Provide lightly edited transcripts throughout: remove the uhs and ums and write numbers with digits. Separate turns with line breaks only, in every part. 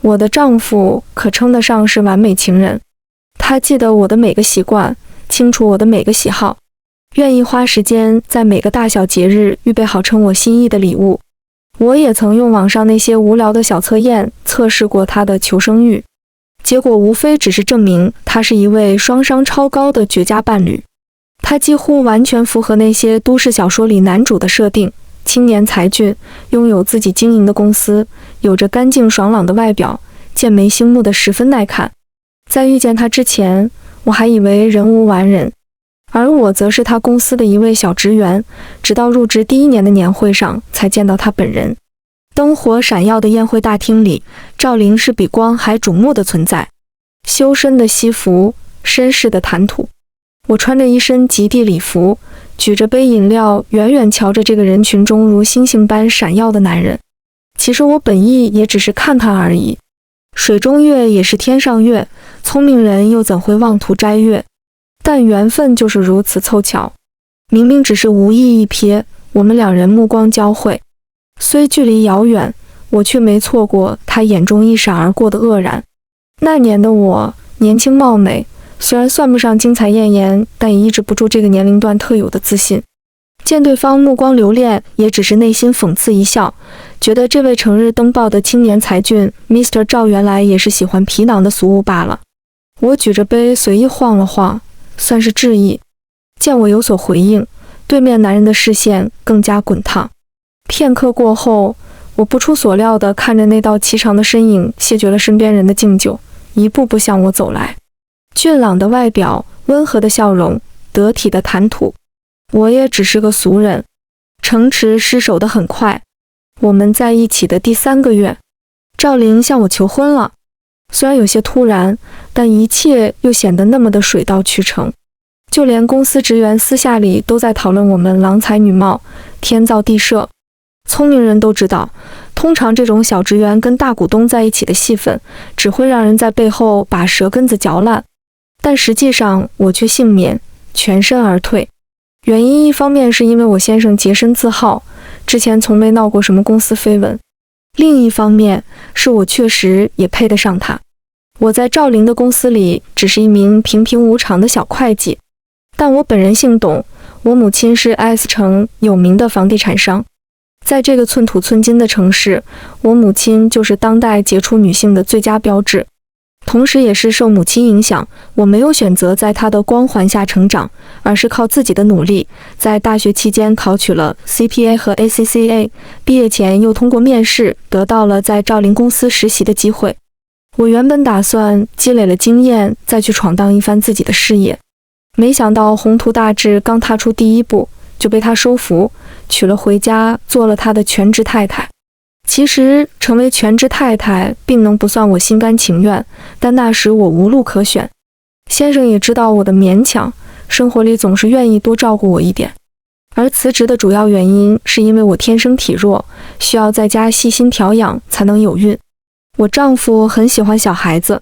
我的丈夫可称得上是完美情人，他记得我的每个习惯，清楚我的每个喜好，愿意花时间在每个大小节日预备好称我心意的礼物。我也曾用网上那些无聊的小测验测试过他的求生欲，结果无非只是证明他是一位双商超高的绝佳伴侣。他几乎完全符合那些都市小说里男主的设定，青年才俊，拥有自己经营的公司，有着干净爽朗的外表，剑眉星目的十分耐看。在遇见他之前，我还以为人无完人，而我则是他公司的一位小职员，直到入职第1年的年会上才见到他本人。灯火闪耀的宴会大厅里，赵玲是比光还瞩目的存在。修身的西服，绅士的谈吐，我穿着一身极地礼服，举着杯饮料，远远瞧着这个人群中如星星般闪耀的男人。其实我本意也只是看他而已。水中月也是天上月，聪明人又怎会妄图摘月？但缘分就是如此凑巧，明明只是无意一瞥，我们两人目光交汇，虽距离遥远，我却没错过他眼中一闪而过的愕然。那年的我年轻貌美，虽然算不上精彩艳颜，但也抑制不住这个年龄段特有的自信。见对方目光留恋，也只是内心讽刺一笑，觉得这位成日登报的青年才俊 Mr. 赵原来也是喜欢皮囊的俗物罢了。我举着杯随意晃了晃，算是致意。见我有所回应，对面男人的视线更加滚烫。片刻过后，我不出所料地看着那道颀长的身影谢绝了身边人的敬酒，一步步向我走来。俊朗的外表，温和的笑容，得体的谈吐，我也只是个俗人。城池失守得很快，我们在一起的第3个月，赵玲向我求婚了。虽然有些突然，但一切又显得那么的水到渠成。就连公司职员私下里都在讨论我们郎才女貌，天造地设。聪明人都知道，通常这种小职员跟大股东在一起的戏份，只会让人在背后把舌根子嚼烂。但实际上我却幸免，全身而退。原因一方面是因为我先生洁身自好，之前从没闹过什么公司绯闻，另一方面是我确实也配得上他。我在赵玲的公司里只是一名平平无常的小会计，但我本人姓董，我母亲是 S 城有名的房地产商。在这个寸土寸金的城市，我母亲就是当代杰出女性的最佳标志。同时也是受母亲影响，我没有选择在她的光环下成长，而是靠自己的努力，在大学期间考取了 CPA 和 ACCA， 毕业前又通过面试得到了在赵玲公司实习的机会。我原本打算积累了经验再去闯荡一番自己的事业，没想到宏图大志刚踏出第一步就被他收服，娶了回家，做了他的全职太太。其实成为全职太太并能不算我心甘情愿，但那时我无路可选。先生也知道我的勉强，生活里总是愿意多照顾我一点。而辞职的主要原因是因为我天生体弱，需要在家细心调养才能有孕。我丈夫很喜欢小孩子，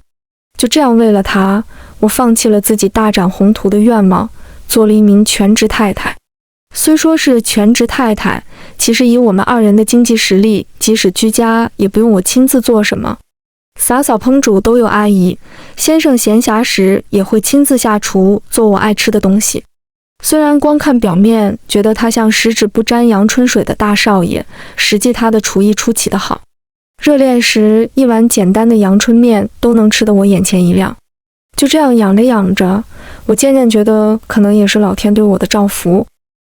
就这样为了他，我放弃了自己大展宏图的愿望，做了一名全职太太。虽说是全职太太，其实以我们2人的经济实力，即使居家也不用我亲自做什么，洒扫烹煮都有阿姨，先生闲暇时也会亲自下厨做我爱吃的东西。虽然光看表面觉得他像十指不沾阳春水的大少爷，实际他的厨艺出奇的好，热恋时一碗简单的阳春面都能吃得我眼前一亮。就这样养着养着，我渐渐觉得可能也是老天对我的照福。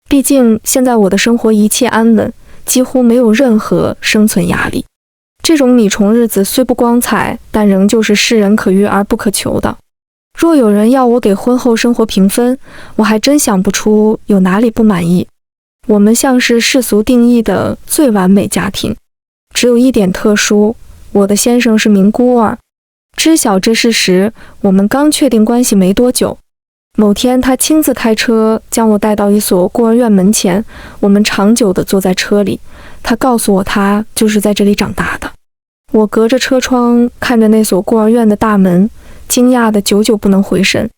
毕竟现在我的生活一切安稳，几乎没有任何生存压力。这种米虫日子虽不光彩，但仍旧是世人可遇而不可求的。若有人要我给婚后生活评分，我还真想不出有哪里不满意。我们像是世俗定义的最完美家庭，只有一点特殊，我的先生是名孤儿。知晓这事时，我们刚确定关系没多久。某天他亲自开车将我带到一所孤儿院门前，我们长久地坐在车里，他告诉我他就是在这里长大的。我隔着车窗看着那所孤儿院的大门，惊讶得久久不能回神。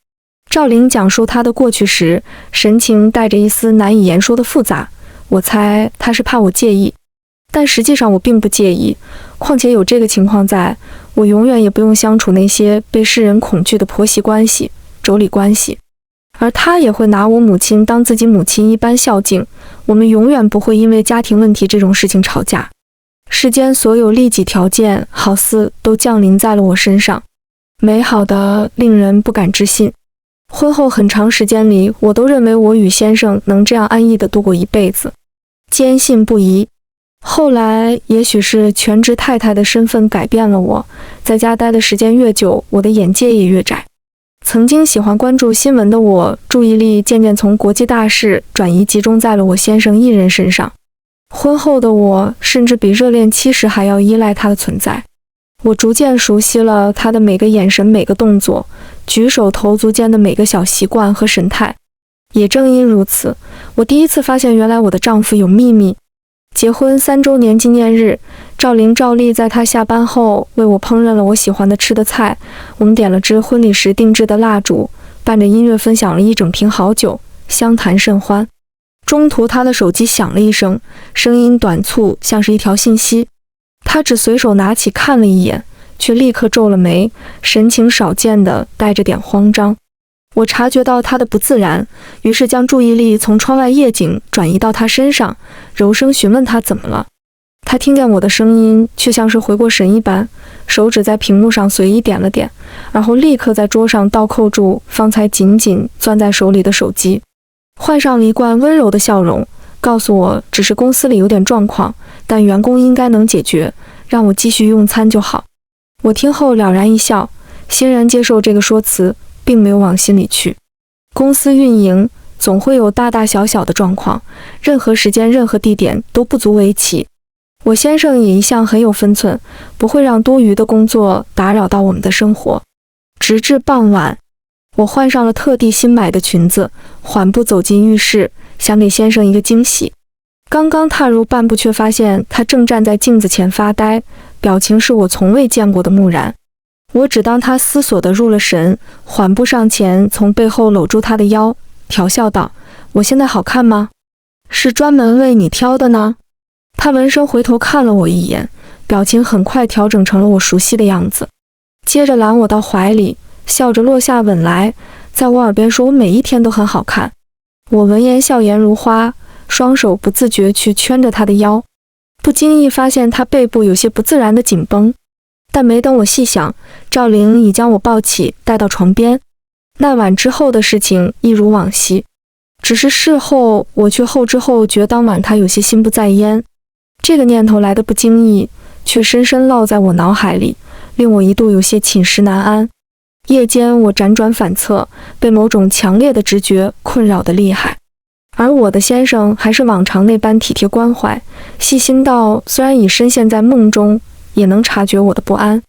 赵玲讲述她的过去时，神情带着一丝难以言说的复杂，我猜她是怕我介意。但实际上我并不介意，况且有这个情况在，我永远也不用相处那些被世人恐惧的婆媳关系、妯娌关系，而他也会拿我母亲当自己母亲一般孝敬，我们永远不会因为家庭问题这种事情吵架。世间所有利己条件好似都降临在了我身上，美好的令人不敢置信。婚后很长时间里，我都认为我与先生能这样安逸地度过一辈子，坚信不疑。后来也许是全职太太的身份改变了我，在家待的时间越久，我的眼界也越窄。曾经喜欢关注新闻的我，注意力渐渐从国际大事转移集中在了我先生一人身上。婚后的我甚至比热恋期时还要依赖他的存在。我逐渐熟悉了他的每个眼神、每个动作，举手投足间的每个小习惯和神态。也正因如此，我第一次发现原来我的丈夫有秘密。结婚3周年纪念日，赵玲照例在她下班后为我烹饪了我喜欢的吃的菜，我们点了支婚礼时定制的蜡烛，伴着音乐分享了一整瓶好酒，相谈甚欢。中途他的手机响了一声，声音短促，像是一条信息。他只随手拿起看了一眼，却立刻皱了眉，神情少见的带着点慌张。我察觉到他的不自然，于是将注意力从窗外夜景转移到他身上，柔声询问他怎么了。他听见我的声音，却像是回过神一般，手指在屏幕上随意点了点，然后立刻在桌上倒扣住方才紧紧攥在手里的手机，换上了一贯温柔的笑容，告诉我只是公司里有点状况，但员工应该能解决，让我继续用餐就好。我听后了然一笑，欣然接受这个说辞，并没有往心里去。公司运营总会有大大小小的状况，任何时间、任何地点都不足为奇。我先生也一向很有分寸，不会让多余的工作打扰到我们的生活。直至傍晚，我换上了特地新买的裙子，缓步走进浴室，想给先生一个惊喜。刚刚踏入半步，却发现他正站在镜子前发呆，表情是我从未见过的木然。我只当他思索地入了神，缓步上前，从背后搂住他的腰，调笑道：“我现在好看吗？是专门为你挑的呢。”他闻声回头看了我一眼，表情很快调整成了我熟悉的样子，接着揽我到怀里，笑着落下吻来，在我耳边说：“我每一天都很好看。”我闻言笑颜如花，双手不自觉去圈着他的腰，不经意发现他背部有些不自然的紧绷，但没等我细想，赵玲已将我抱起带到床边。那晚之后的事情一如往昔，只是事后我却后知后觉，当晚他有些心不在焉。这个念头来得不经意，却深深烙在我脑海里，令我一度有些寝食难安。夜间我辗转反侧，被某种强烈的直觉困扰得厉害。而我的先生还是往常那般体贴关怀，细心到虽然已深陷在梦中，也能察觉我的不安。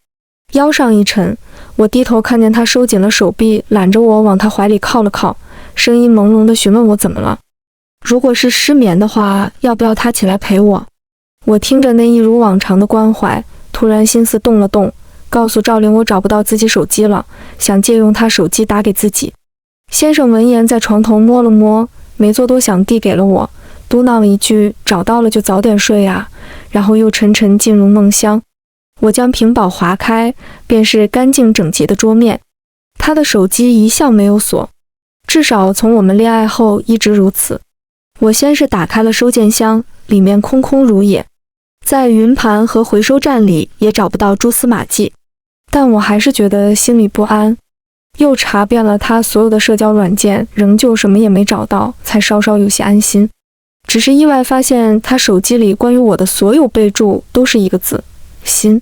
腰上一沉，我低头看见他收紧了手臂，揽着我往他怀里靠了靠，声音朦胧地询问我怎么了。如果是失眠的话，要不要他起来陪我？我听着那一如往常的关怀，突然心思动了动，告诉赵玲我找不到自己手机了，想借用他手机打给自己。先生闻言在床头摸了摸，没做多想递给了我，嘟囔了一句：“找到了就早点睡啊。”然后又沉沉进入梦乡。我将屏保划开，便是干净整洁的桌面。他的手机一向没有锁，至少从我们恋爱后一直如此。我先是打开了收件箱，里面空空如也，在云盘和回收站里也找不到蛛丝马迹，但我还是觉得心里不安。又查遍了他所有的社交软件，仍旧什么也没找到，才稍稍有些安心。只是意外发现他手机里关于我的所有备注都是一个字：心。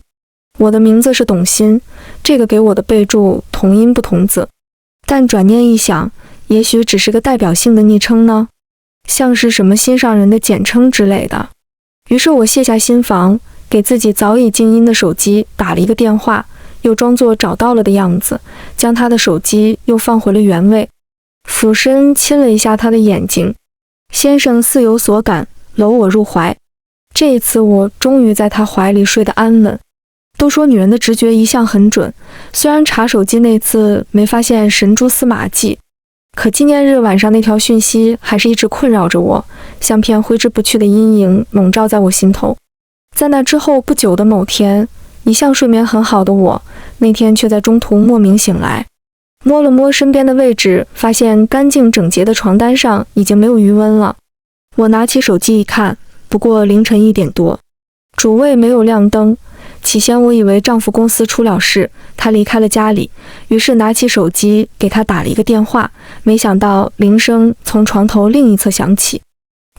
我的名字是董欣，这个给我的备注同音不同字，但转念一想，也许只是个代表性的昵称呢，像是什么心上人的简称之类的。于是我卸下心防，给自己早已静音的手机打了一个电话，又装作找到了的样子，将他的手机又放回了原位，俯身亲了一下他的眼睛。先生似有所感，搂我入怀。这一次我终于在他怀里睡得安稳。都说女人的直觉一向很准，虽然查手机那次没发现神蛛丝马迹，可纪念日晚上那条讯息还是一直困扰着我，像片挥之不去的阴影笼罩在我心头。在那之后不久的某天，一向睡眠很好的我，那天却在中途莫名醒来，摸了摸身边的位置，发现干净整洁的床单上已经没有余温了。我拿起手机一看，不过凌晨1点多，主卫没有亮灯。起先我以为丈夫公司出了事，他离开了家里，于是拿起手机给他打了一个电话，没想到铃声从床头另一侧响起。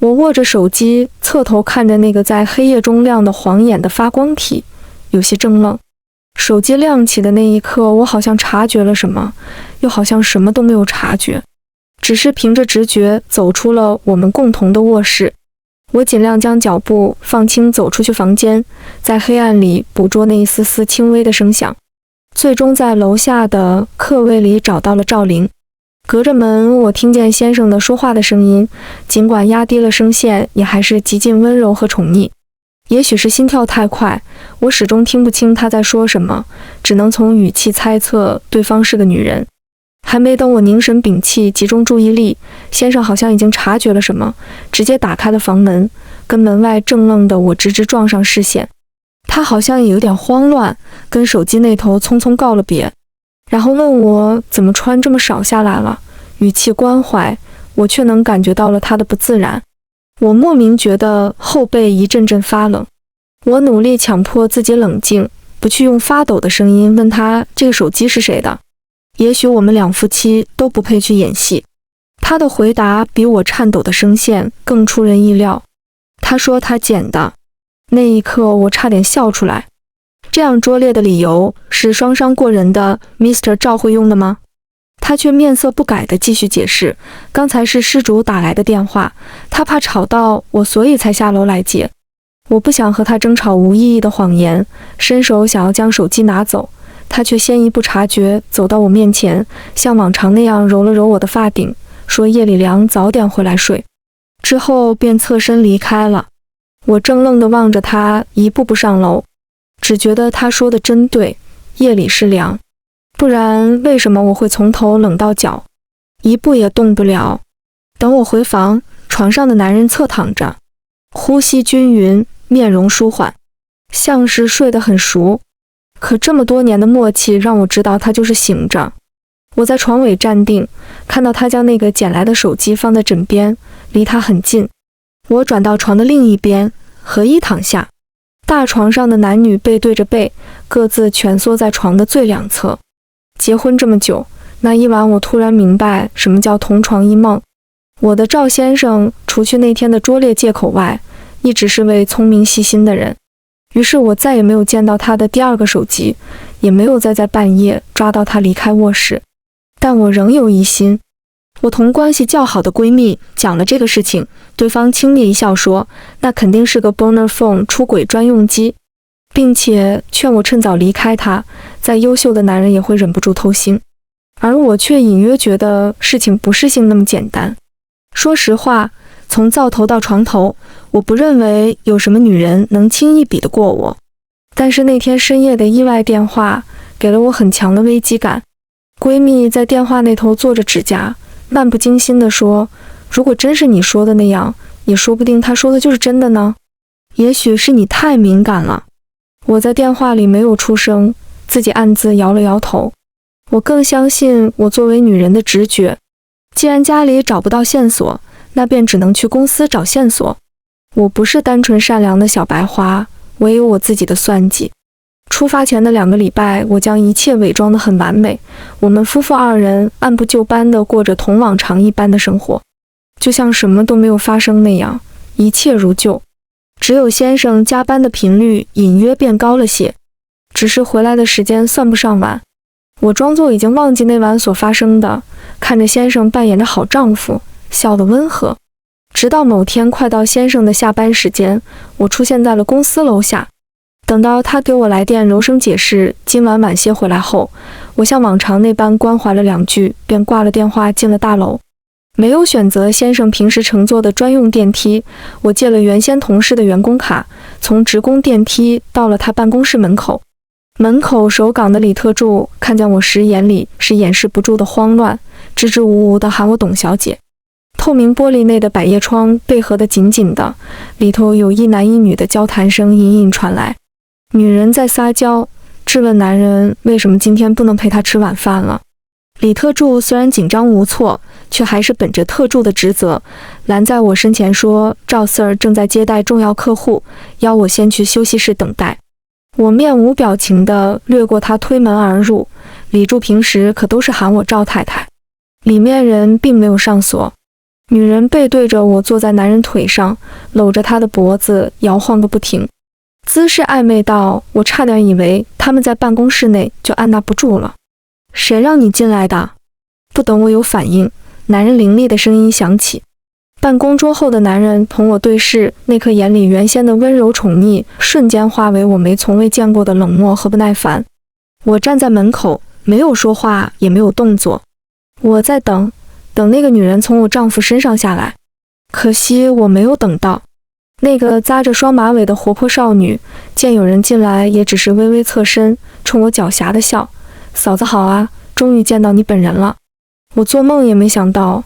我握着手机，侧头看着那个在黑夜中亮得晃眼的发光体，有些怔愣。手机亮起的那一刻，我好像察觉了什么，又好像什么都没有察觉，只是凭着直觉走出了我们共同的卧室。我尽量将脚步放轻，走出去房间，在黑暗里捕捉那一丝丝轻微的声响，最终在楼下的客位里找到了赵玲。隔着门，我听见先生的说话的声音，尽管压低了声线，也还是极尽温柔和宠溺。也许是心跳太快，我始终听不清他在说什么，只能从语气猜测对方是个女人。还没等我凝神屏气，集中注意力，先生好像已经察觉了什么，直接打开了房门，跟门外怔愣的我直直撞上视线。他好像也有点慌乱，跟手机那头匆匆告了别，然后问我怎么穿这么少下来了，语气关怀，我却能感觉到了他的不自然。我莫名觉得后背一阵阵发冷，我努力强迫自己冷静，不去用发抖的声音问他这个手机是谁的。也许我们两夫妻都不配去演戏。他的回答比我颤抖的声线更出人意料。他说他捡的。那一刻我差点笑出来。这样拙劣的理由是双商过人的 Mr. 赵会用的吗？他却面色不改地继续解释，刚才是失主打来的电话，他怕吵到我，所以才下楼来接。我不想和他争吵无意义的谎言，伸手想要将手机拿走，他却先一步察觉，走到我面前，像往常那样揉了揉我的发顶，说夜里凉，早点回来睡。之后便侧身离开了。我怔愣地望着他一步步上楼，只觉得他说的真对，夜里是凉，不然为什么我会从头冷到脚，一步也动不了。等我回房，床上的男人侧躺着，呼吸均匀，面容舒缓，像是睡得很熟。可这么多年的默契让我知道他就是醒着。我在床尾站定，看到他将那个捡来的手机放在枕边，离他很近。我转到床的另一边，合衣躺下。大床上的男女背对着背，各自蜷缩在床的最两侧。结婚这么久，那一晚我突然明白什么叫同床异梦。我的赵先生除去那天的拙劣借口外，一直是位聪明细心的人。于是我再也没有见到他的第二个手机，也没有再在半夜抓到他离开卧室。但我仍有疑心。我同关系较好的闺蜜讲了这个事情，对方轻蔑一笑说，那肯定是个 burner phone 出轨专用机，并且劝我趁早离开他，再优秀的男人也会忍不住偷腥。而我却隐约觉得事情不是性那么简单。说实话，从灶头到床头，我不认为有什么女人能轻易比得过我。但是那天深夜的意外电话给了我很强的危机感。闺蜜在电话那头做着指甲，漫不经心地说，如果真是你说的那样，也说不定他说的就是真的呢。也许是你太敏感了。我在电话里没有出声，自己暗自摇了摇头。我更相信我作为女人的直觉。既然家里找不到线索，那便只能去公司找线索。我不是单纯善良的小白花，我也有我自己的算计。出发前的2个礼拜，我将一切伪装得很完美。我们夫妇2人按部就班地过着同往常一般的生活，就像什么都没有发生那样，一切如旧。只有先生加班的频率隐约变高了些，只是回来的时间算不上晚。我装作已经忘记那晚所发生的，看着先生扮演着好丈夫，笑得温和。直到某天快到先生的下班时间，我出现在了公司楼下。等到他给我来电柔声解释今晚晚些回来后，我像往常那般关怀了2句，便挂了电话进了大楼。没有选择先生平时乘坐的专用电梯，我借了原先同事的员工卡，从职工电梯到了他办公室门口。门口守岗的李特助看见我时，眼里是掩饰不住的慌乱，支支吾吾地喊我董小姐。透明玻璃内的百叶窗被合得紧紧的，里头有一男一女的交谈声隐隐传来。女人在撒娇，质问男人为什么今天不能陪她吃晚饭了。李特助虽然紧张无措，却还是本着特助的职责，拦在我身前说赵 Sir 正在接待重要客户，邀我先去休息室等待。我面无表情地掠过他，推门而入。李助平时可都是喊我赵太太。里面人并没有上锁，女人背对着我坐在男人腿上，搂着他的脖子摇晃个不停，姿势暧昧到我差点以为他们在办公室内就按捺不住了。谁让你进来的？不等我有反应，男人凌厉的声音响起。办公桌后的男人同我对视，那颗眼里原先的温柔宠溺瞬间化为我从未见过的冷漠和不耐烦。我站在门口，没有说话，也没有动作。我在等那个女人从我丈夫身上下来，可惜我没有等到。那个扎着双马尾的活泼少女见有人进来，也只是微微侧身，冲我狡黠的笑：“嫂子好啊，终于见到你本人了。”我做梦也没想到，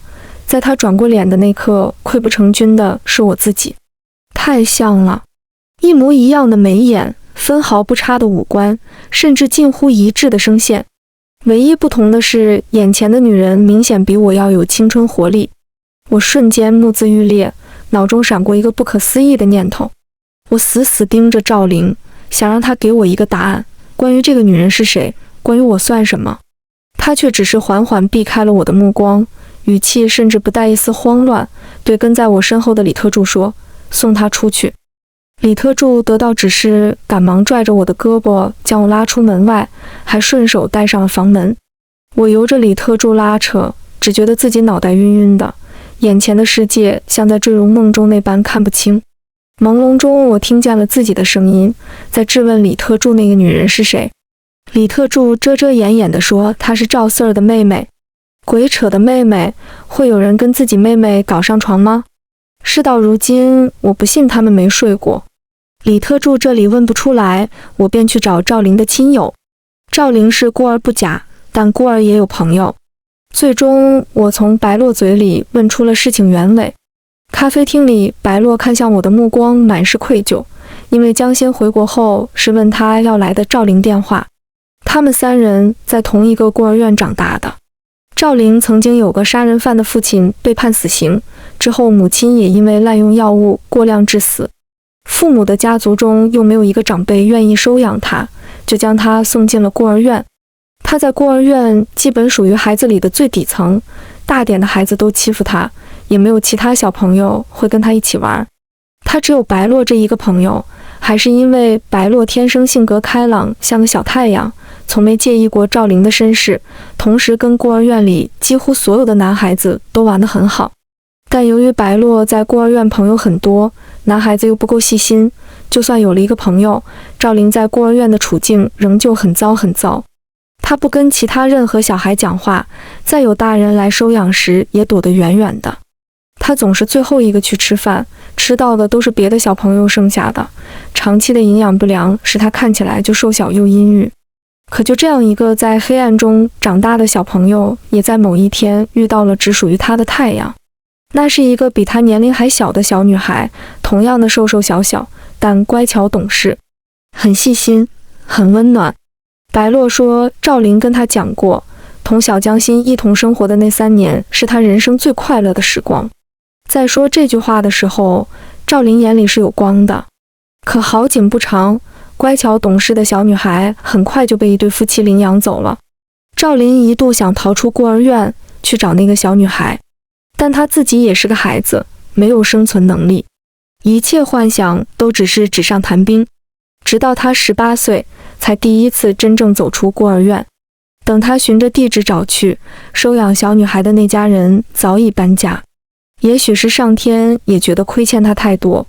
在她转过脸的那刻，溃不成军的是我自己。太像了，一模一样的眉眼，分毫不差的五官，甚至近乎一致的声线。唯一不同的是，眼前的女人明显比我要有青春活力。我瞬间目眦欲裂，脑中闪过一个不可思议的念头。我死死盯着赵玲，想让她给我一个答案，关于这个女人是谁，关于我算什么。她却只是缓缓避开了我的目光，语气甚至不带一丝慌乱，对跟在我身后的李特助说：“送她出去。”李特助得到指示，赶忙拽着我的胳膊将我拉出门外，还顺手带上了房门。我由着李特助拉扯，只觉得自己脑袋晕晕的，眼前的世界像在坠入梦中那般看不清。朦胧中，我听见了自己的声音，在质问李特助那个女人是谁。李特助遮遮掩掩地说她是赵 Sir 的妹妹。鬼扯的妹妹，会有人跟自己妹妹搞上床吗？事到如今，我不信他们没睡过。李特助这里问不出来，我便去找赵玲的亲友。赵玲是孤儿不假，但孤儿也有朋友。最终，我从白洛嘴里问出了事情原委。咖啡厅里，白洛看向我的目光满是愧疚，因为江心回国后是问他要来的赵玲电话。他们三人在同一个孤儿院长大的。赵玲曾经有个杀人犯的父亲被判死刑，之后母亲也因为滥用药物过量致死。父母的家族中又没有一个长辈愿意收养他，就将他送进了孤儿院。他在孤儿院基本属于孩子里的最底层，大点的孩子都欺负他，也没有其他小朋友会跟他一起玩。他只有白洛这一个朋友，还是因为白洛天生性格开朗，像个小太阳，从没介意过赵玲的身世，同时跟孤儿院里几乎所有的男孩子都玩得很好。但由于白洛在孤儿院朋友很多，男孩子又不够细心，就算有了一个朋友，赵玲在孤儿院的处境仍旧很糟很糟。她不跟其他任何小孩讲话，再有大人来收养时也躲得远远的。她总是最后一个去吃饭，吃到的都是别的小朋友剩下的。长期的营养不良使她看起来就瘦小又阴郁。可就这样一个在黑暗中长大的小朋友，也在某一天遇到了只属于她的太阳。那是一个比她年龄还小的小女孩，同样的瘦瘦小小，但乖巧懂事，很细心，很温暖。白洛说，赵玲跟她讲过，同小江心一同生活的那3年是她人生最快乐的时光。在说这句话的时候，赵玲眼里是有光的。可好景不长，乖巧懂事的小女孩很快就被一对夫妻领养走了。赵玲一度想逃出孤儿院去找那个小女孩，但她自己也是个孩子，没有生存能力，一切幻想都只是纸上谈兵。直到她18岁，才第一次真正走出孤儿院。等她循着地址找去，收养小女孩的那家人早已搬家。也许是上天也觉得亏欠她太多。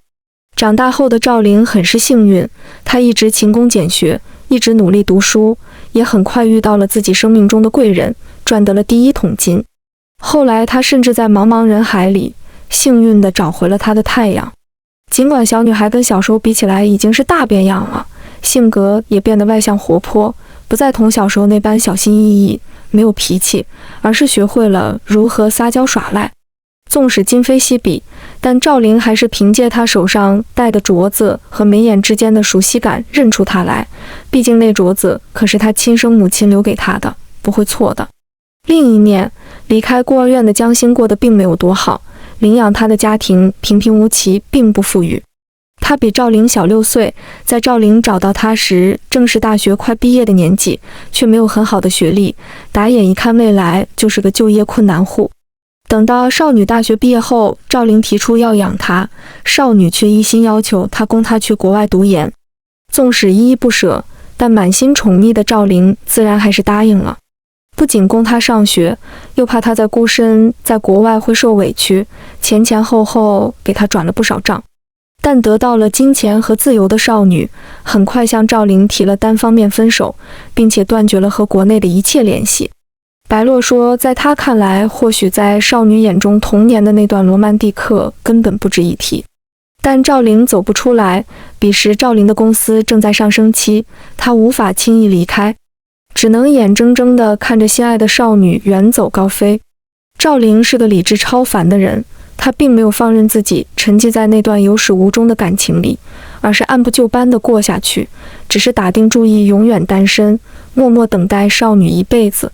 长大后的赵玲很是幸运，她一直勤工俭学，一直努力读书，也很快遇到了自己生命中的贵人，赚得了第1桶金。后来她甚至在茫茫人海里幸运地找回了她的太阳。尽管小女孩跟小时候比起来已经是大变样了，性格也变得外向活泼，不再同小时候那般小心翼翼，没有脾气，而是学会了如何撒娇耍赖。纵使今非昔比，但赵灵还是凭借他手上戴的镯子和眉眼之间的熟悉感认出他来，毕竟那镯子可是他亲生母亲留给他的，不会错的。另一面，离开孤儿院的江心过得并没有多好，领养他的家庭平平无奇，并不富裕。他比赵灵小6岁，在赵灵找到他时正是大学快毕业的年纪，却没有很好的学历，打眼一看未来就是个就业困难户。等到少女大学毕业后，赵灵提出要养她，少女却一心要求她供她去国外读研。纵使依依不舍，但满心宠溺的赵灵自然还是答应了。不仅供她上学，又怕她在孤身在国外会受委屈，前前后后给她转了不少账。但得到了金钱和自由的少女，很快向赵灵提了单方面分手，并且断绝了和国内的一切联系。白洛说，在他看来，或许在少女眼中，童年的那段罗曼蒂克根本不值一提。但赵灵走不出来，彼时赵灵的公司正在上升期，他无法轻易离开，只能眼睁睁地看着心爱的少女远走高飞。赵灵是个理智超凡的人，他并没有放任自己沉浸在那段有始无终的感情里，而是按部就班地过下去，只是打定主意永远单身，默默等待少女一辈子。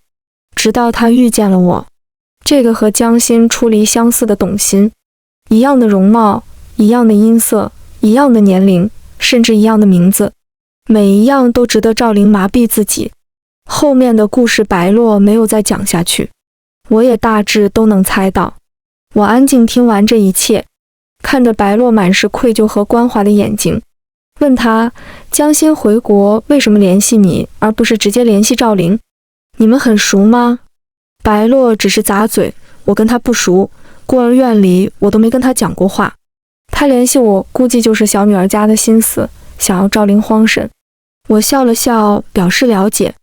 直到他遇见了我，这个和江心出离相似的董心，一样的容貌，一样的音色，一样的年龄，甚至一样的名字，每一样都值得赵灵麻痹自己。后面的故事白洛没有再讲下去，我也大致都能猜到。我安静听完这一切，看着白洛满是愧疚和关怀的眼睛，问他，江心回国为什么联系你，而不是直接联系赵灵？你们很熟吗？白洛只是咂嘴，我跟他不熟，孤儿院里我都没跟他讲过话。他联系我，估计就是小女儿家的心思，想要赵灵荒神。我笑了笑，表示了解。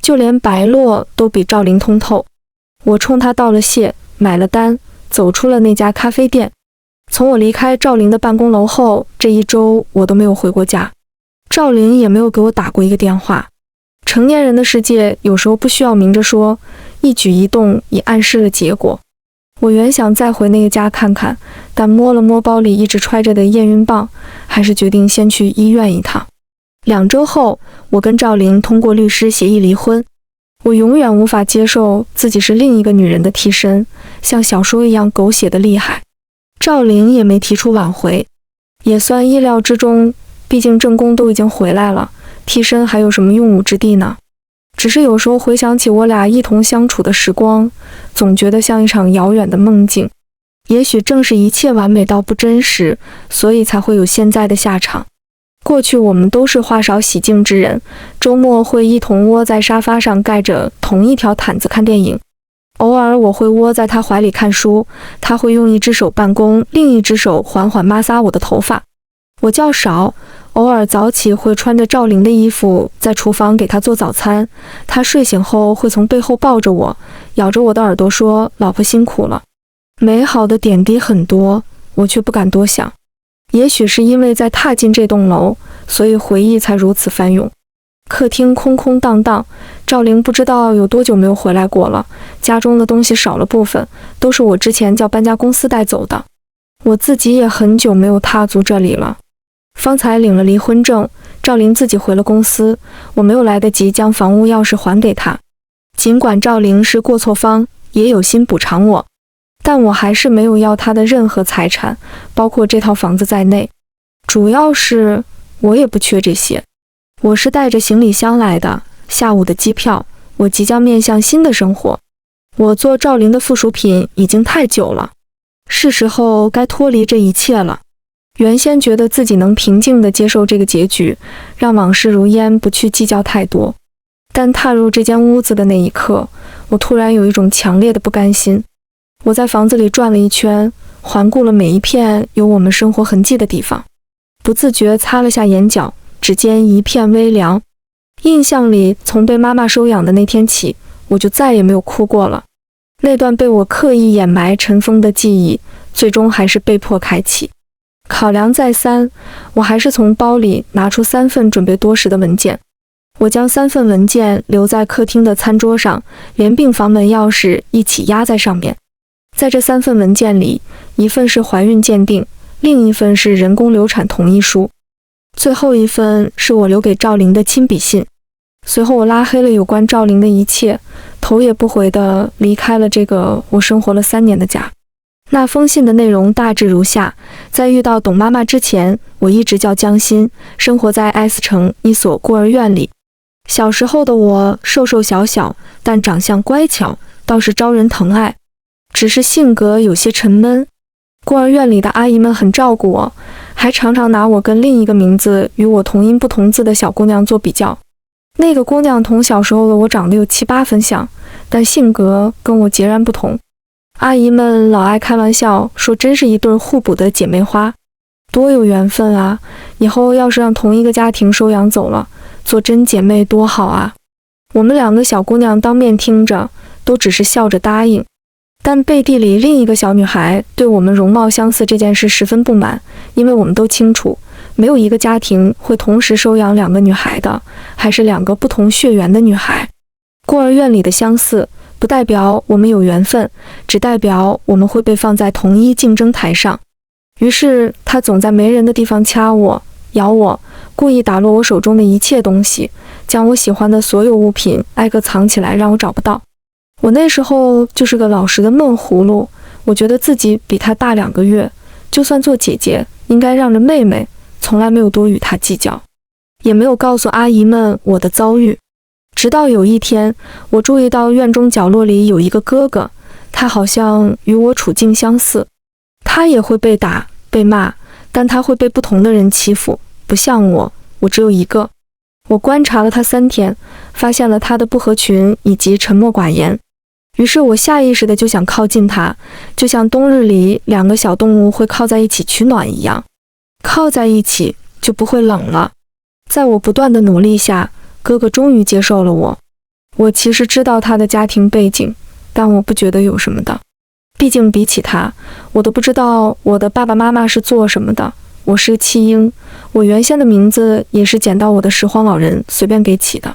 就连白洛都比赵灵通透。我冲他道了谢，买了单，走出了那家咖啡店。从我离开赵灵的办公楼后，这一周我都没有回过家，赵灵也没有给我打过一个电话。成年人的世界有时候不需要明着说，一举一动已暗示了结果。我原想再回那个家看看，但摸了摸包里一直揣着的验孕棒，还是决定先去医院一趟。2周后，我跟赵灵通过律师协议离婚。我永远无法接受自己是另一个女人的替身，像小说一样狗血的厉害。赵灵也没提出挽回，也算意料之中，毕竟正宫都已经回来了，替身还有什么用武之地呢？只是有时候回想起我俩一同相处的时光，总觉得像一场遥远的梦境。也许正是一切完美到不真实，所以才会有现在的下场。过去我们都是话少喜静之人，周末会一同窝在沙发上盖着同一条毯子看电影。偶尔我会窝在他怀里看书，他会用一只手办公，另一只手缓缓摩挲我的头发。我较少，偶尔早起会穿着赵灵的衣服在厨房给他做早餐，他睡醒后会从背后抱着我，咬着我的耳朵说，老婆辛苦了。美好的点滴很多，我却不敢多想。也许是因为在踏进这栋楼，所以回忆才如此翻涌。客厅空空荡荡，赵灵不知道有多久没有回来过了，家中的东西少了部分，都是我之前叫搬家公司带走的。我自己也很久没有踏足这里了。方才领了离婚证，赵灵自己回了公司，我没有来得及将房屋钥匙还给她。尽管赵灵是过错方，也有心补偿我，但我还是没有要她的任何财产，包括这套房子在内。主要是我也不缺这些，我是带着行李箱来的，下午的机票，我即将面向新的生活。我做赵灵的附属品已经太久了，是时候该脱离这一切了。原先觉得自己能平静地接受这个结局，让往事如烟，不去计较太多。但踏入这间屋子的那一刻，我突然有一种强烈的不甘心。我在房子里转了一圈，环顾了每一片有我们生活痕迹的地方，不自觉擦了下眼角，指尖一片微凉。印象里，从被妈妈收养的那天起，我就再也没有哭过了。那段被我刻意掩埋尘封的记忆，最终还是被迫开启。考量再三，我还是从包里拿出3份准备多时的文件。我将3份文件留在客厅的餐桌上，连并房门钥匙一起压在上面。在这3份文件里，一份是怀孕鉴定，另一份是人工流产同意书，最后一份是我留给赵玲的亲笔信。随后我拉黑了有关赵玲的一切，头也不回地离开了这个我生活了3年的家。那封信的内容大致如下：在遇到董妈妈之前，我一直叫江欣，生活在 S 城一所孤儿院里。小时候的我瘦瘦小小，但长相乖巧，倒是招人疼爱，只是性格有些沉闷。孤儿院里的阿姨们很照顾我，还常常拿我跟另一个名字与我同音不同字的小姑娘做比较。那个姑娘同小时候的我长得有7、8分像，但性格跟我截然不同。阿姨们老爱开玩笑说，真是一对互补的姐妹花，多有缘分啊！以后要是让同一个家庭收养走了，做真姐妹多好啊！我们2个小姑娘当面听着，都只是笑着答应。但背地里另一个小女孩对我们容貌相似这件事十分不满，因为我们都清楚，没有一个家庭会同时收养2个女孩的，还是2个不同血缘的女孩。孤儿院里的相似不代表我们有缘分，只代表我们会被放在同一竞争台上。于是他总在没人的地方掐我、咬我，故意打落我手中的一切东西，将我喜欢的所有物品挨个藏起来，让我找不到。我那时候就是个老实的闷葫芦，我觉得自己比他大2个月，就算做姐姐应该让着妹妹，从来没有多与他计较，也没有告诉阿姨们我的遭遇。直到有一天，我注意到院中角落里有一个哥哥，他好像与我处境相似，他也会被打被骂，但他会被不同的人欺负，不像我只有一个。我观察了他3天，发现了他的不合群以及沉默寡言，于是我下意识的就想靠近他，就像冬日里2个小动物会靠在一起取暖一样，靠在一起就不会冷了。在我不断的努力下，哥哥终于接受了我。我其实知道他的家庭背景，但我不觉得有什么的，毕竟比起他，我都不知道我的爸爸妈妈是做什么的。我是个弃婴，我原先的名字也是捡到我的拾荒老人随便给起的。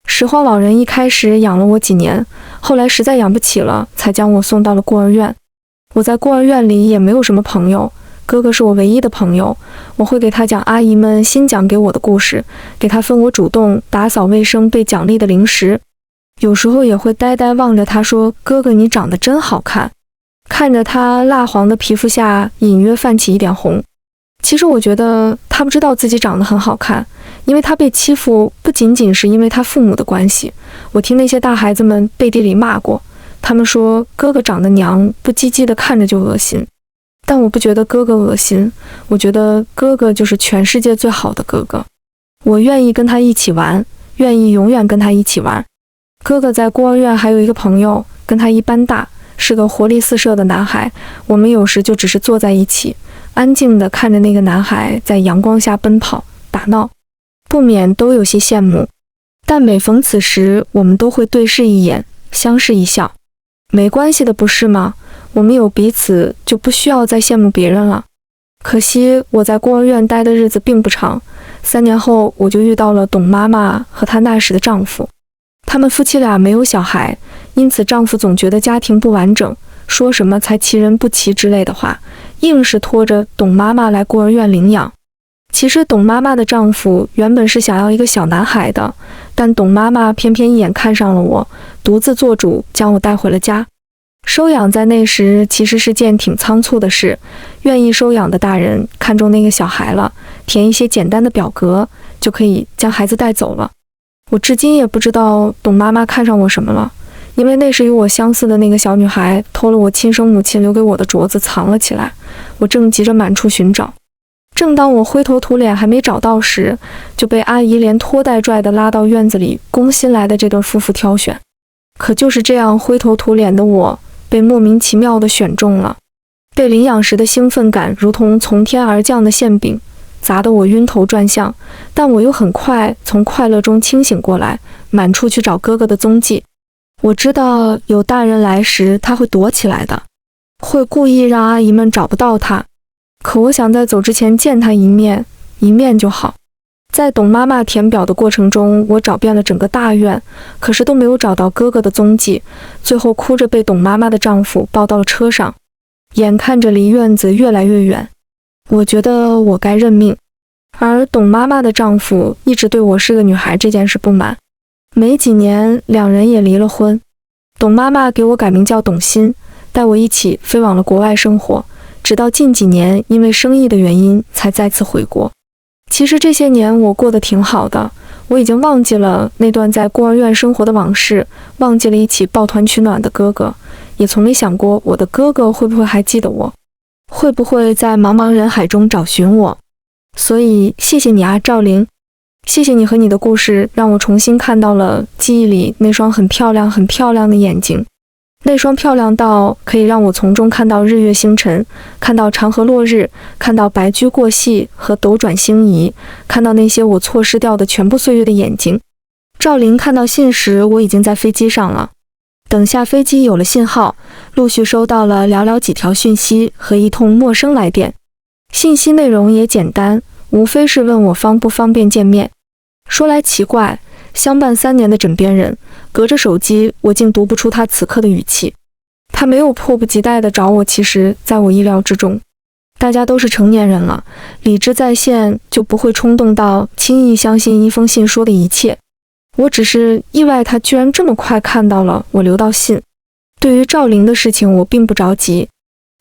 拾荒老人一开始养了我几年，后来实在养不起了，才将我送到了孤儿院。我在孤儿院里也没有什么朋友，哥哥是我唯一的朋友。我会给他讲阿姨们新讲给我的故事，给他分我主动打扫卫生被奖励的零食，有时候也会呆呆望着他说，哥哥你长得真好看，看着他蜡黄的皮肤下隐约泛起一点红。其实我觉得他不知道自己长得很好看，因为他被欺负不仅仅是因为他父母的关系。我听那些大孩子们背地里骂过，他们说哥哥长得娘，不唧唧的看着就恶心。但我不觉得哥哥恶心，我觉得哥哥就是全世界最好的哥哥。我愿意跟他一起玩，愿意永远跟他一起玩。哥哥在孤儿院还有一个朋友，跟他一般大，是个活力四射的男孩。我们有时就只是坐在一起，安静地看着那个男孩在阳光下奔跑打闹，不免都有些羡慕。但每逢此时，我们都会对视一眼，相视一笑。没关系的，不是吗？我们有彼此，就不需要再羡慕别人了。可惜我在孤儿院待的日子并不长，3年后我就遇到了董妈妈和她那时的丈夫。他们夫妻俩没有小孩，因此丈夫总觉得家庭不完整，说什么才其人不齐之类的话，硬是拖着董妈妈来孤儿院领养。其实董妈妈的丈夫原本是想要一个小男孩的，但董妈妈偏偏一眼看上了我，独自做主将我带回了家。收养在那时其实是件挺仓促的事，愿意收养的大人看中那个小孩了，填一些简单的表格就可以将孩子带走了。我至今也不知道董妈妈看上我什么了，因为那时与我相似的那个小女孩偷了我亲生母亲留给我的镯子藏了起来，我正急着满处寻找。正当我灰头土脸还没找到时，就被阿姨连拖带拽地拉到院子里供新来的这对夫妇挑选。可就是这样灰头土脸的我，被莫名其妙地选中了。被领养时的兴奋感如同从天而降的馅饼，砸得我晕头转向，但我又很快从快乐中清醒过来，满处去找哥哥的踪迹。我知道有大人来时他会躲起来的，会故意让阿姨们找不到他，可我想在走之前见他一面就好。在董妈妈填表的过程中，我找遍了整个大院，可是都没有找到哥哥的踪迹，最后哭着被董妈妈的丈夫抱到了车上，眼看着离院子越来越远，我觉得我该认命。而董妈妈的丈夫一直对我是个女孩这件事不满，没几年两人也离了婚。董妈妈给我改名叫董欣，带我一起飞往了国外生活，直到近几年因为生意的原因才再次回国。其实这些年我过得挺好的，我已经忘记了那段在孤儿院生活的往事，忘记了一起抱团取暖的哥哥，也从没想过我的哥哥会不会还记得我，会不会在茫茫人海中找寻我。所以谢谢你啊，赵玲，谢谢你和你的故事，让我重新看到了记忆里那双很漂亮很漂亮的眼睛，那双漂亮到可以让我从中看到日月星辰，看到长河落日，看到白驹过隙和斗转星移，看到那些我错失掉的全部岁月的眼睛。赵玲看到信时，我已经在飞机上了。等下飞机有了信号，陆续收到了寥寥几条讯息和一通陌生来电，信息内容也简单，无非是问我方不方便见面。说来奇怪，相伴3年的枕边人，隔着手机我竟读不出他此刻的语气。他没有迫不及待地找我，其实在我意料之中。大家都是成年人了，理智在线，就不会冲动到轻易相信一封信说的一切。我只是意外他居然这么快看到了我留到信。对于赵玲的事情我并不着急，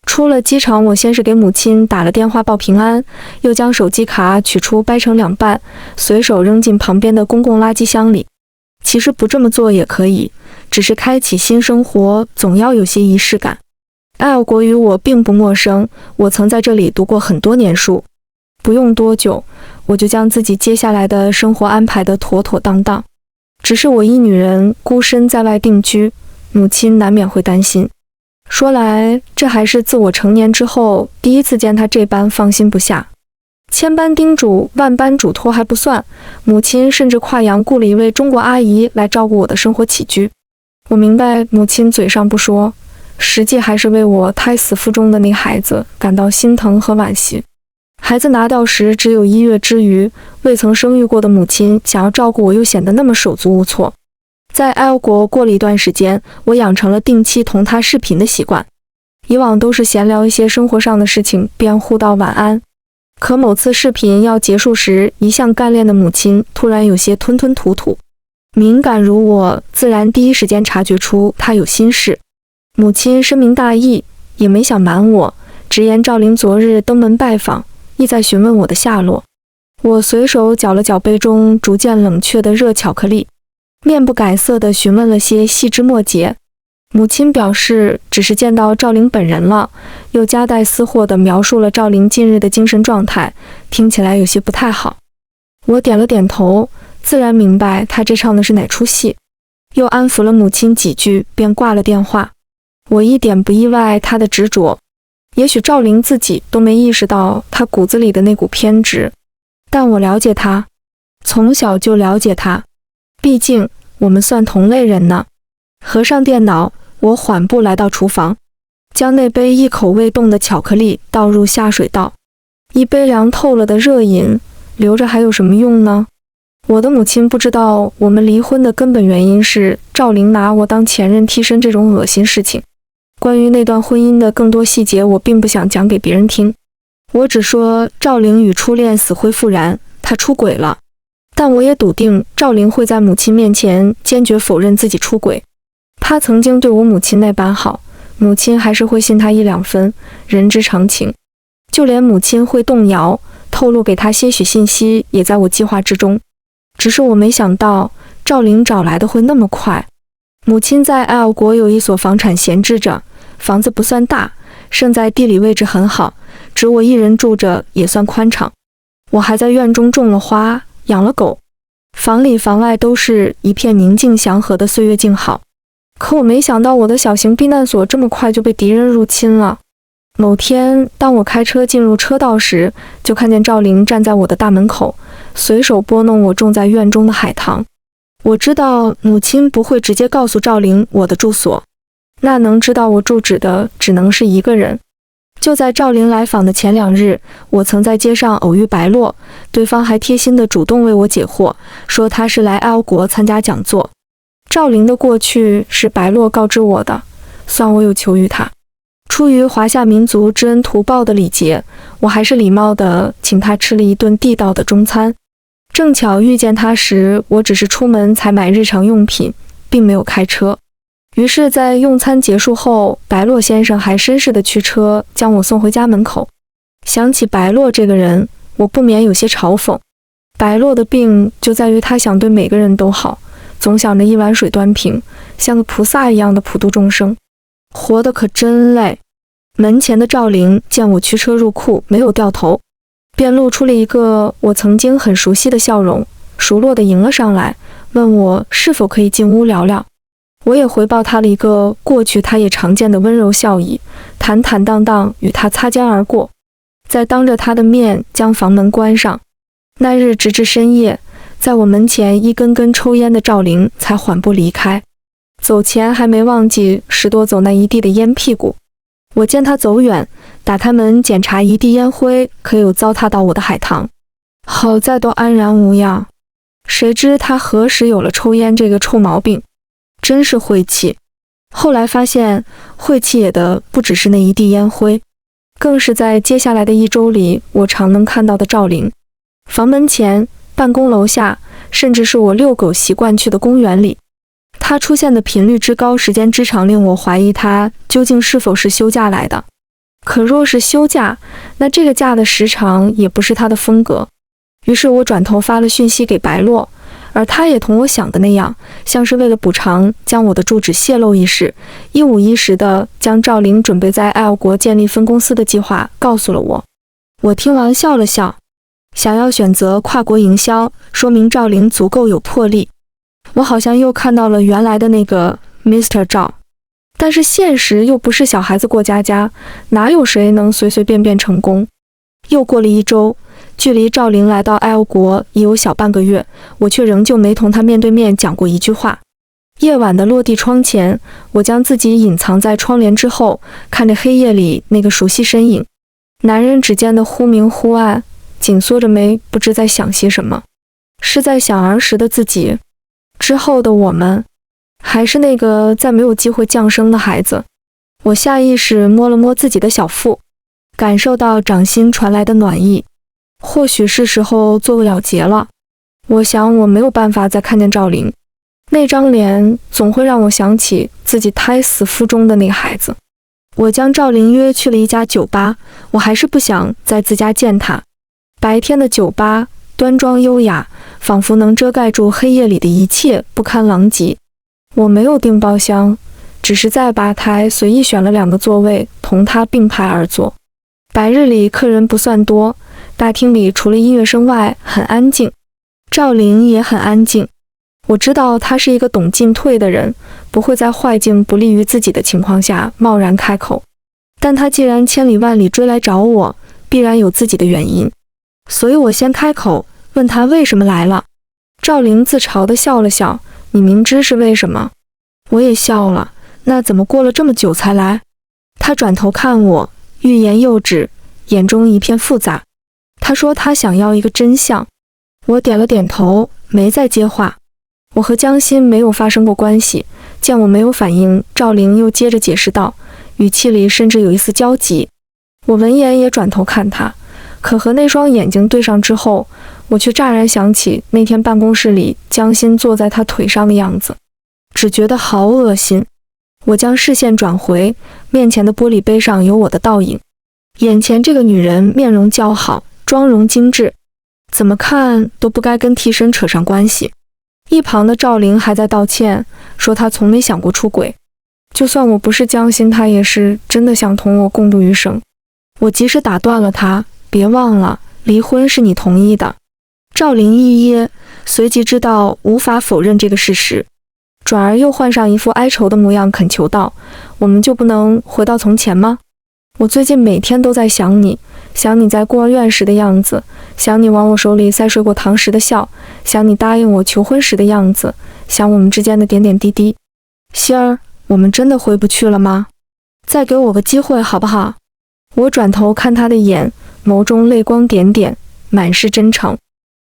出了机场，我先是给母亲打了电话报平安，又将手机卡取出掰成2半，随手扔进旁边的公共垃圾箱里。其实不这么做也可以，只是开启新生活总要有些仪式感。爱尔国与我并不陌生，我曾在这里读过很多年书，不用多久，我就将自己接下来的生活安排得妥妥当当。只是我一女人孤身在外定居，母亲难免会担心。说来，这还是自我成年之后第一次见她这般放心不下。千般叮嘱，万般嘱托还不算，母亲甚至跨洋雇了一位中国阿姨来照顾我的生活起居。我明白母亲嘴上不说，实际还是为我胎死腹中的那孩子感到心疼和惋惜。孩子拿掉时只有1月之余，未曾生育过的母亲想要照顾我又显得那么手足无措。在爱尔国过了一段时间，我养成了定期同他视频的习惯。以往都是闲聊一些生活上的事情，便互道晚安。可某次视频要结束时，一向干练的母亲突然有些吞吞吐吐。敏感如我，自然第一时间察觉出她有心事。母亲深明大义，也没想瞒我，直言赵玲昨日登门拜访，意在询问我的下落。我随手搅了搅杯中逐渐冷却的热巧克力，面不改色地询问了些细枝末节。母亲表示只是见到赵玲本人了，又夹带私货地描述了赵玲近日的精神状态，听起来有些不太好。我点了点头，自然明白她这唱的是哪出戏，又安抚了母亲几句，便挂了电话。我一点不意外她的执着，也许赵玲自己都没意识到她骨子里的那股偏执，但我了解她，从小就了解她，毕竟我们算同类人呢。合上电脑，我缓步来到厨房，将那杯一口未动的巧克力倒入下水道。一杯凉透了的热饮，留着还有什么用呢？我的母亲不知道我们离婚的根本原因是赵玲拿我当前任替身这种恶心事情。关于那段婚姻的更多细节，我并不想讲给别人听。我只说赵玲与初恋死灰复燃，她出轨了。但我也笃定赵玲会在母亲面前坚决否认自己出轨。她曾经对我母亲那般好，母亲还是会信她1-2分，人之常情。就连母亲会动摇，透露给她些许信息，也在我计划之中。只是我没想到赵玲找来的会那么快。母亲在爱尔国有一所房产闲置着，房子不算大，胜在地理位置很好，只我一人住着也算宽敞。我还在院中种了花，养了狗，房里房外都是一片宁静祥和的岁月静好。可我没想到我的小型避难所这么快就被敌人入侵了。某天，当我开车进入车道时，就看见赵玲站在我的大门口，随手拨弄我种在院中的海棠。我知道母亲不会直接告诉赵玲我的住所，那能知道我住址的只能是一个人。就在赵玲来访的前2日，我曾在街上偶遇白洛，对方还贴心地主动为我解惑，说他是来 L 国参加讲座。赵玲的过去是白洛告知我的，算我有求于他。出于华夏民族知恩图报的礼节，我还是礼貌地请他吃了一顿地道的中餐。正巧遇见他时，我只是出门采买日常用品，并没有开车。于是在用餐结束后，白洛先生还绅士地驱车将我送回家门口。想起白洛这个人，我不免有些嘲讽。白洛的病就在于他想对每个人都好，总想着一碗水端平，像个菩萨一样的普度众生，活得可真累。门前的赵玲见我驱车入库，没有掉头，便露出了一个我曾经很熟悉的笑容，熟络地迎了上来，问我是否可以进屋聊聊。我也回报他了一个过去他也常见的温柔笑意，坦坦荡荡与他擦肩而过，再当着他的面将房门关上。那日直至深夜，在我门前一根根抽烟的赵玲才缓步离开，走前还没忘记拾掇走那一地的烟屁股。我见他走远，打开门检查一地烟灰可有糟蹋到我的海棠，好在都安然无恙。谁知他何时有了抽烟这个臭毛病，真是晦气。后来发现晦气也的不只是那一地烟灰，更是在接下来的1周里我常能看到的赵玲。房门前、办公楼下，甚至是我遛狗习惯去的公园里，他出现的频率之高、时间之长，令我怀疑他究竟是否是休假来的。可若是休假，那这个假的时长也不是他的风格。于是我转头发了讯息给白洛，而他也同我想的那样，像是为了补偿将我的住址泄露一事，一五一十地将赵玲准备在 L 国建立分公司的计划告诉了我。我听完笑了笑，想要选择跨国营销，说明赵玲足够有魄力。我好像又看到了原来的那个 Mr. 赵，但是现实又不是小孩子过家家，哪有谁能随随便便成功。又过了1周，距离赵玲来到 L 国已有小半个月，我却仍旧没同她面对面讲过一句话。夜晚的落地窗前，我将自己隐藏在窗帘之后，看着黑夜里那个熟悉身影。男人只见得忽明忽暗，紧缩着眉，不知在想些什么。是在想儿时的自己，之后的我们，还是那个再没有机会降生的孩子。我下意识摸了摸自己的小腹，感受到掌心传来的暖意。或许是时候做个了结了。我想我没有办法再看见赵玲，那张脸总会让我想起自己胎死腹中的那个孩子。我将赵玲约去了一家酒吧，我还是不想在自家见她。白天的酒吧端庄优雅，仿佛能遮盖住黑夜里的一切不堪狼藉。我没有订包厢，只是在吧台随意选了2个座位，同他并排而坐。白日里客人不算多，大厅里除了音乐声外很安静，赵玲也很安静。我知道她是一个懂进退的人，不会在坏境不利于自己的情况下贸然开口。但她既然千里万里追来找我，必然有自己的原因，所以我先开口问她为什么来了。赵玲自嘲地笑了笑，你明知是为什么？我也笑了，那怎么过了这么久才来？她转头看我，欲言又止，眼中一片复杂。她说她想要一个真相。我点了点头，没再接话。我和江心没有发生过关系，见我没有反应，赵玲又接着解释道，语气里甚至有一丝焦急。我闻言也转头看她，可和那双眼睛对上之后，我却乍然想起那天办公室里江心坐在她腿上的样子，只觉得好恶心。我将视线转回，面前的玻璃杯上有我的倒影。眼前这个女人面容姣好，妆容精致，怎么看都不该跟替身扯上关系。一旁的赵玲还在道歉，说她从没想过出轨，就算我不是江心，她也是真的想同我共度余生。我及时打断了她，别忘了，离婚是你同意的。赵玲一噎，随即知道无法否认这个事实，转而又换上一副哀愁的模样，恳求道，我们就不能回到从前吗？我最近每天都在想你，想你在孤儿院时的样子，想你往我手里塞水果糖时的笑，想你答应我求婚时的样子，想我们之间的点点滴滴。希儿，我们真的回不去了吗？再给我个机会好不好？我转头看他的眼，眸中泪光点点，满是真诚。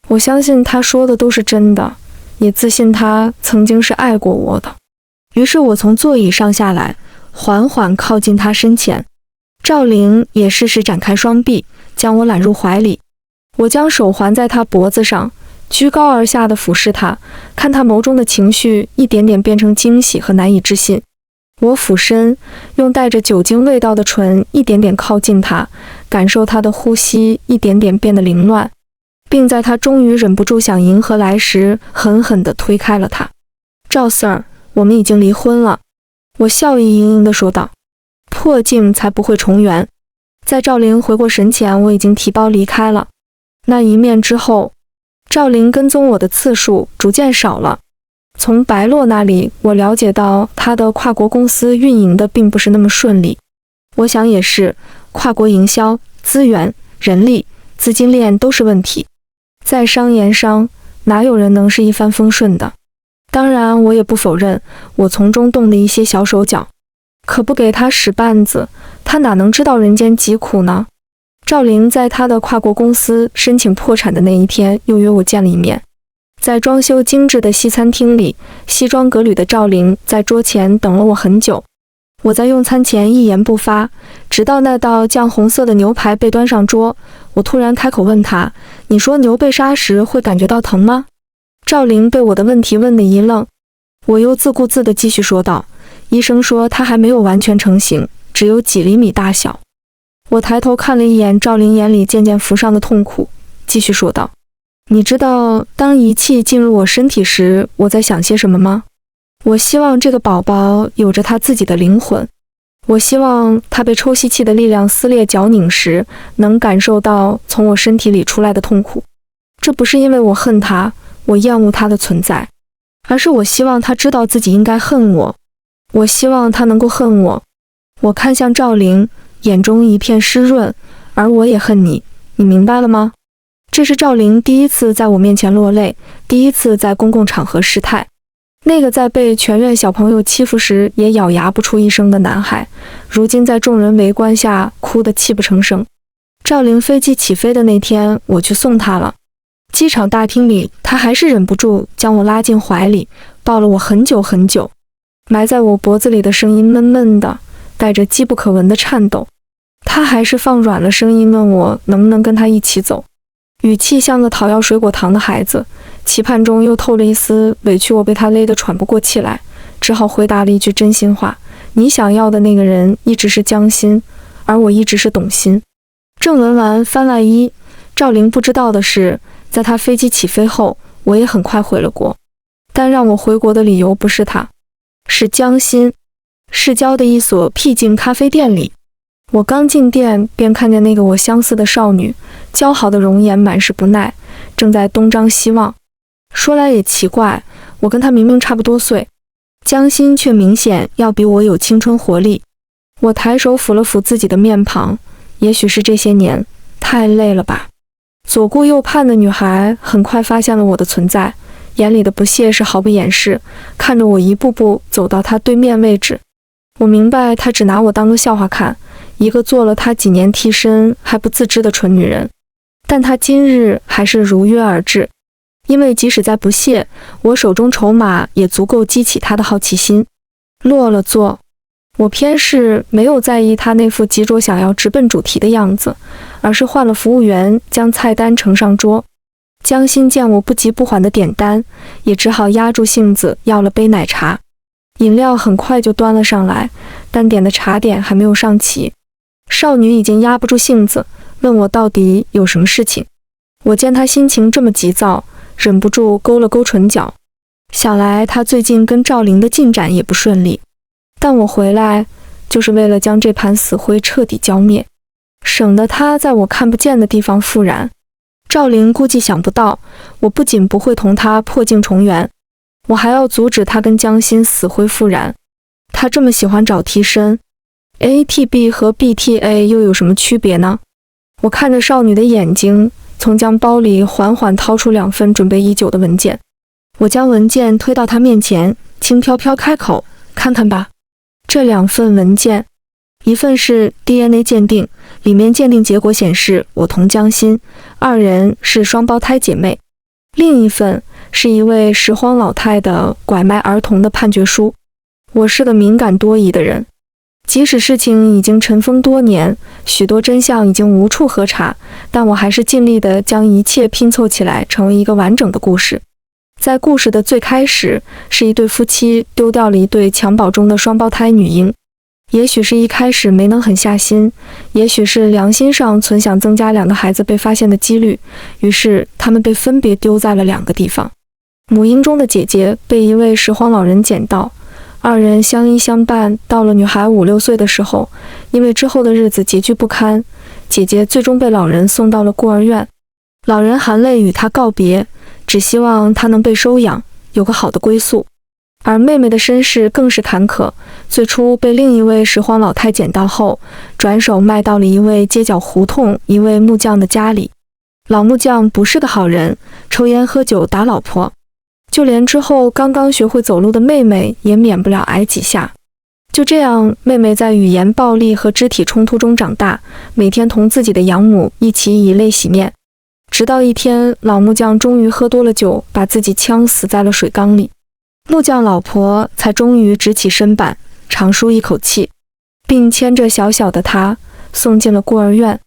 我相信他说的都是真的，也自信他曾经是爱过我的。于是我从座椅上下来，缓缓靠近他身前。赵玲也适时展开双臂，将我揽入怀里。我将手环在他脖子上，居高而下地俯视他，看他眸中的情绪一点点变成惊喜和难以置信。我俯身，用带着酒精味道的唇一点点靠近他，感受他的呼吸一点点变得凌乱，并在他终于忍不住想迎合来时，狠狠地推开了他。赵 Sir， 我们已经离婚了。我笑意盈盈地说道。破镜才不会重圆。在赵玲回过神前，我已经提包离开了。那一面之后，赵玲跟踪我的次数逐渐少了。从白洛那里，我了解到他的跨国公司运营的并不是那么顺利。我想也是，跨国营销、资源、人力、资金链都是问题。在商言商，哪有人能是一帆风顺的？当然，我也不否认我从中动了一些小手脚，可不给他使绊子，他哪能知道人间疾苦呢？赵玲在他的跨国公司申请破产的那一天，又约我见了一面。在装修精致的西餐厅里，西装革履的赵玲在桌前等了我很久。我在用餐前一言不发，直到那道酱红色的牛排被端上桌，我突然开口问他：“你说牛被杀时会感觉到疼吗？”赵玲被我的问题问得一愣，我又自顾自地继续说道：“医生说他还没有完全成型，只有几厘米大小。”我抬头看了一眼赵玲眼里渐渐浮上的痛苦，继续说道：“你知道当仪器进入我身体时，我在想些什么吗？我希望这个宝宝有着他自己的灵魂。我希望他被抽吸器的力量撕裂绞拧时，能感受到从我身体里出来的痛苦。这不是因为我恨他，我厌恶他的存在，而是我希望他知道自己应该恨我。我希望他能够恨我。”我看向赵玲，眼中一片湿润，而我也恨你，你明白了吗？这是赵玲第一次在我面前落泪，第一次在公共场合失态。那个在被全院小朋友欺负时也咬牙不出一声的男孩，如今在众人围观下哭得泣不成声。赵玲飞机起飞的那天，我去送她了。机场大厅里，她还是忍不住将我拉进怀里，抱了我很久很久。埋在我脖子里的声音闷闷的，带着机不可闻的颤抖。她还是放软了声音问我能不能跟她一起走，语气像个讨要水果糖的孩子，期盼中又透了一丝委屈。我被她勒得喘不过气来，只好回答了一句真心话：你想要的那个人一直是江心，而我一直是董欣。正闻完番外一，赵玲不知道的是，在她飞机起飞后，我也很快回了国。但让我回国的理由不是她，是江心。市郊的一所僻静咖啡店里，我刚进店便看见那个我相似的少女，姣好的容颜满是不耐，正在东张西望。说来也奇怪，我跟她明明差不多岁，江心却明显要比我有青春活力。我抬手抚了抚自己的面庞，也许是这些年太累了吧。左顾右盼的女孩很快发现了我的存在，眼里的不屑是毫不掩饰，看着我一步步走到她对面位置。我明白她只拿我当个笑话看，一个做了她几年替身还不自知的蠢女人。但她今日还是如约而至，因为即使再不屑，我手中筹码也足够激起她的好奇心。落了座，我偏是没有在意她那副急着想要直奔主题的样子，而是换了服务员将菜单呈上桌。江心见我不急不缓的点单，也只好压住性子要了杯奶茶。饮料很快就端了上来，但点的茶点还没有上齐。少女已经压不住性子，问我到底有什么事情。我见她心情这么急躁，忍不住勾了勾唇角。想来她最近跟赵玲的进展也不顺利，但我回来就是为了将这盘死灰彻底浇灭，省得她在我看不见的地方复燃。赵玲估计想不到，我不仅不会同她破镜重圆，我还要阻止她跟江心死灰复燃。她这么喜欢找替身， ATB 和 BTA 又有什么区别呢？我看着少女的眼睛，从将包里缓缓掏出2份准备已久的文件。我将文件推到她面前，轻飘飘开口：“看看吧。”这2份文件，一份是 DNA 鉴定，里面鉴定结果显示我同江欣二人是双胞胎姐妹；另一份是一位拾荒老太的拐卖儿童的判决书。我是个敏感多疑的人，即使事情已经尘封多年，许多真相已经无处可查，但我还是尽力地将一切拼凑起来，成为一个完整的故事。在故事的最开始，是一对夫妻丢掉了一对襁褓中的双胞胎女婴。也许是一开始没能狠下心，也许是良心上存想增加2个孩子被发现的几率，于是他们被分别丢在了2个地方。母婴中的姐姐被一位拾荒老人捡到，二人相依相伴，到了女孩5、6岁的时候，因为之后的日子拮据不堪，姐姐最终被老人送到了孤儿院。老人含泪与她告别，只希望她能被收养，有个好的归宿。而妹妹的身世更是坎坷，最初被另一位拾荒老太捡到后，转手卖到了一位街角胡同一位木匠的家里。老木匠不是个好人，抽烟喝酒打老婆，就连之后刚刚学会走路的妹妹也免不了挨几下。就这样，妹妹在语言暴力和肢体冲突中长大，每天同自己的养母一起以泪洗面。直到一天，老木匠终于喝多了酒，把自己呛死在了水缸里。木匠老婆才终于直起身板，长舒一口气，并牵着小小的他送进了孤儿院。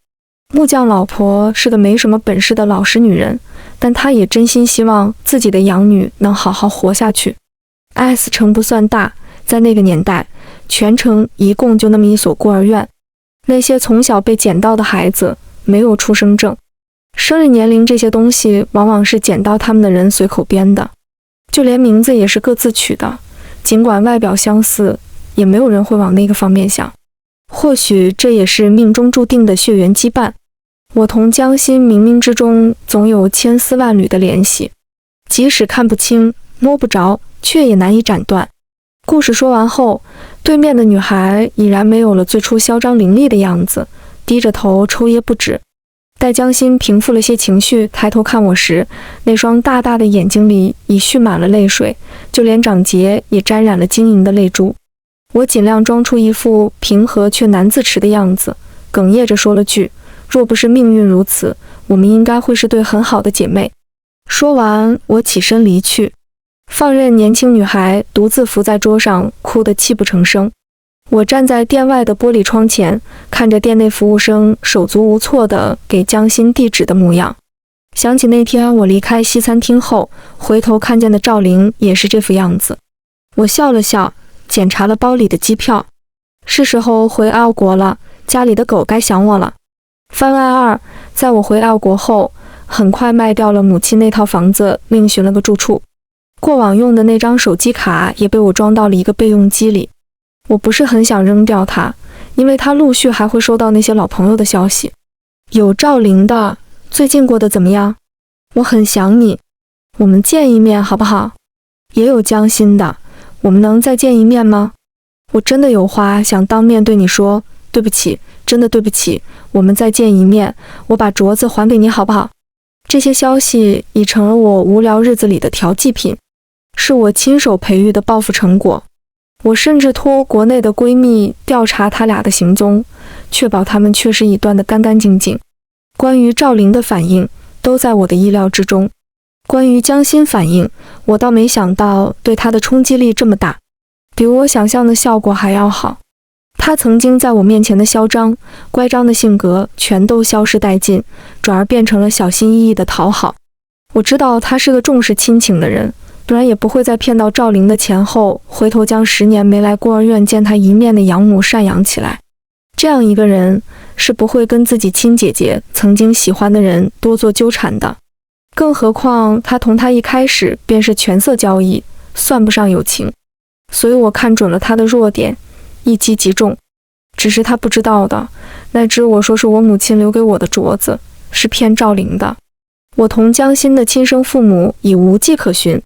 木匠老婆是个没什么本事的老实女人，但她也真心希望自己的养女能好好活下去。S 城不算大，在那个年代，全城一共就那么一所孤儿院。那些从小被捡到的孩子没有出生证，生日年龄这些东西往往是捡到他们的人随口编的。就连名字也是各自取的，尽管外表相似，也没有人会往那个方面想。或许这也是命中注定的血缘羁绊。我同江欣冥冥之中总有千丝万缕的联系，即使看不清摸不着，却也难以斩断。故事说完后，对面的女孩已然没有了最初嚣张凌厉的样子，低着头抽噎不止。待江欣平复了些情绪，抬头看我时，那双大大的眼睛里已蓄满了泪水，就连掌节也沾染了晶莹的泪珠。我尽量装出一副平和却难自持的样子，哽咽着说了句：若不是命运如此，我们应该会是对很好的姐妹。说完，我起身离去，放任年轻女孩独自伏在桌上，哭得泣不成声。我站在店外的玻璃窗前，看着店内服务生手足无措地给江欣递纸的模样，想起那天我离开西餐厅后，回头看见的赵玲也是这副样子。我笑了笑，检查了包里的机票，是时候回澳国了，家里的狗该想我了。番外2，在我回澳国后，很快卖掉了母亲那套房子，另寻了个住处。过往用的那张手机卡也被我装到了一个备用机里。我不是很想扔掉它，因为它陆续还会收到那些老朋友的消息。有赵玲的，最近过得怎么样？我很想你，我们见一面好不好？也有江欣的，我们能再见一面吗？我真的有话想当面对你说，对不起，真的对不起，我们再见一面，我把镯子还给你好不好？这些消息已成了我无聊日子里的调剂品，是我亲手培育的报复成果。我甚至托国内的闺蜜调查他俩的行踪，确保他们确实已断得干干净净。关于赵玲的反应都在我的意料之中，关于江欣反应，我倒没想到对她的冲击力这么大，比我想象的效果还要好。她曾经在我面前的嚣张、乖张的性格全都消失殆尽，转而变成了小心翼翼的讨好。我知道她是个重视亲情的人，不然也不会在骗到赵玲的钱后，回头将10年没来孤儿院见她一面的养母赡养起来。这样一个人是不会跟自己亲姐姐曾经喜欢的人多做纠缠的，更何况他同她一开始便是权色交易，算不上友情。所以我看准了他的弱点，一击即中。只是他不知道的，那只我说是我母亲留给我的镯子，是骗赵玲的。我同江欣的亲生父母已无迹可寻，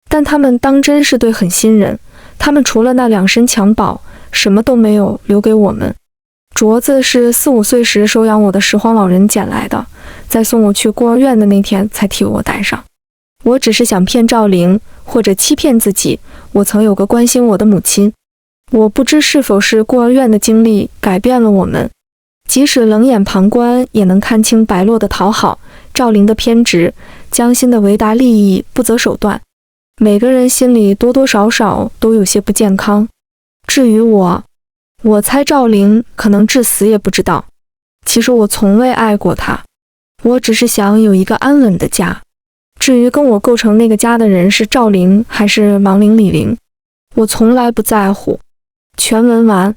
但他们当真是对狠心人，他们除了那2身襁褓，什么都没有留给我们。镯子是4、5岁时收养我的拾荒老人捡来的，在送我去孤儿院的那天才替我戴上。我只是想骗赵玲，或者欺骗自己，我曾有个关心我的母亲。我不知是否是孤儿院的经历改变了我们，即使冷眼旁观，也能看清白落的讨好，赵灵的偏执，江心的为达利益，不择手段。每个人心里多多少少都有些不健康。至于我猜赵灵可能至死也不知道，其实我从未爱过他，我只是想有一个安稳的家。至于跟我构成那个家的人是赵灵还是亡灵李玲，我从来不在乎。全文完。